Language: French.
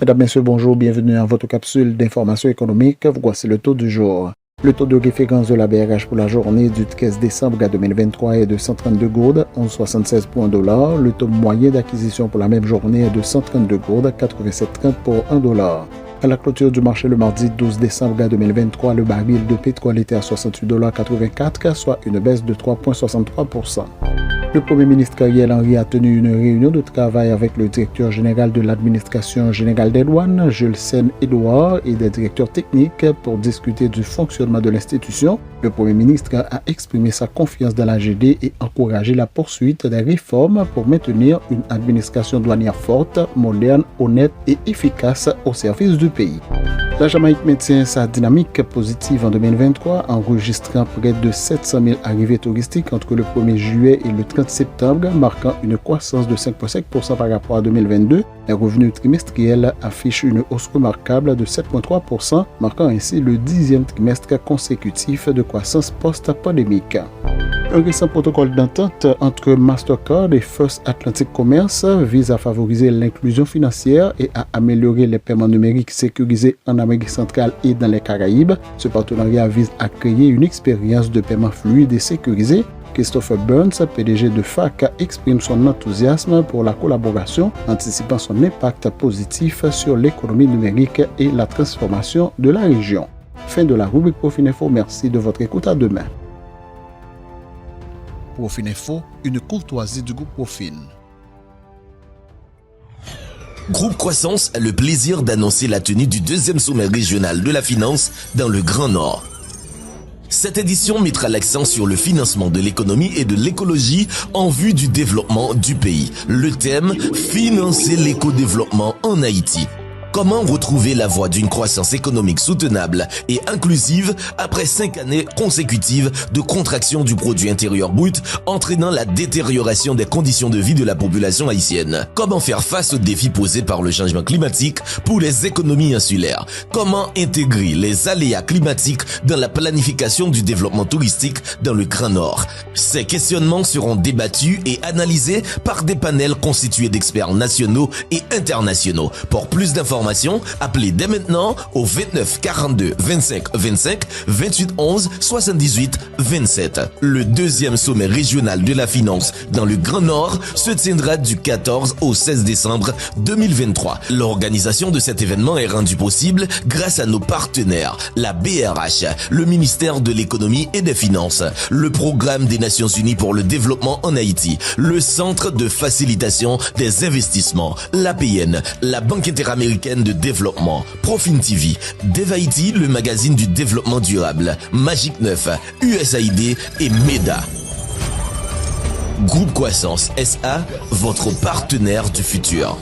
Mesdames, Messieurs, bonjour, bienvenue à votre capsule d'information économique. Voici le taux du jour. Le taux de référence de la BRH pour la journée du 13 décembre 2023 est de 132 gourdes, 11,76 pour $1. Le taux moyen d'acquisition pour la même journée est de 132 gourdes, 87,30 pour $1. À la clôture du marché le mardi 12 décembre 2023, le baril de pétrole était à 68,84 $, soit une baisse de 3,63%. Le Premier ministre Ariel Henry a tenu une réunion de travail avec le directeur général de l'administration générale des douanes, Jules Sen-Edouard, et des directeurs techniques pour discuter du fonctionnement de l'institution. Le Premier ministre a exprimé sa confiance dans l'AGD et encouragé la poursuite des réformes pour maintenir une administration douanière forte, moderne, honnête et efficace au service du pays. La Jamaïque maintient sa dynamique positive en 2023, enregistrant près de 700 000 arrivées touristiques entre le 1er juillet et le 30 septembre, marquant une croissance de 5,5% par rapport à 2022. Les revenus trimestriels affichent une hausse remarquable de 7,3%, marquant ainsi le 10e trimestre consécutif de croissance post-pandémique. Un récent protocole d'entente entre Mastercard et First Atlantic Commerce vise à favoriser l'inclusion financière et à améliorer les paiements numériques sécurisés en Amérique centrale et dans les Caraïbes. Ce partenariat vise à créer une expérience de paiement fluide et sécurisée. Christopher Burns, PDG de FAC, exprime son enthousiasme pour la collaboration, anticipant son impact positif sur l'économie numérique et la transformation de la région. Fin de la rubrique Profininfo. Merci de votre écoute. À demain. Profininfo, une courtoisie du groupe Profin. Groupe Croissance a le plaisir d'annoncer la tenue du 2e sommet régional de la finance dans le Grand Nord. Cette édition mettra l'accent sur le financement de l'économie et de l'écologie en vue du développement du pays. Le thème, financer l'éco-développement en Haïti. Comment retrouver la voie d'une croissance économique soutenable et inclusive après 5 années consécutives de contraction du produit intérieur brut entraînant la détérioration des conditions de vie de la population haïtienne? Comment faire face aux défis posés par le changement climatique pour les économies insulaires? Comment intégrer les aléas climatiques dans la planification du développement touristique dans le Grand Nord? Ces questionnements seront débattus et analysés par des panels constitués d'experts nationaux et internationaux. Pour plus d'informations, appelez dès maintenant au 29 42 25 25 28 11 78 27. Le 2e sommet régional de la finance dans le Grand Nord se tiendra du 14 au 16 décembre 2023. L'organisation de cet événement est rendue possible grâce à nos partenaires, la BRH, le ministère de l'économie et des finances, le programme des Nations Unies pour le développement en Haïti, le Centre de facilitation des investissements, l'APN, la Banque interaméricaine de développement, Profin TV, Dev-Haïti, le magazine du développement durable, Magic 9, USAID et MEDA. Groupe Croissance SA, votre partenaire du futur.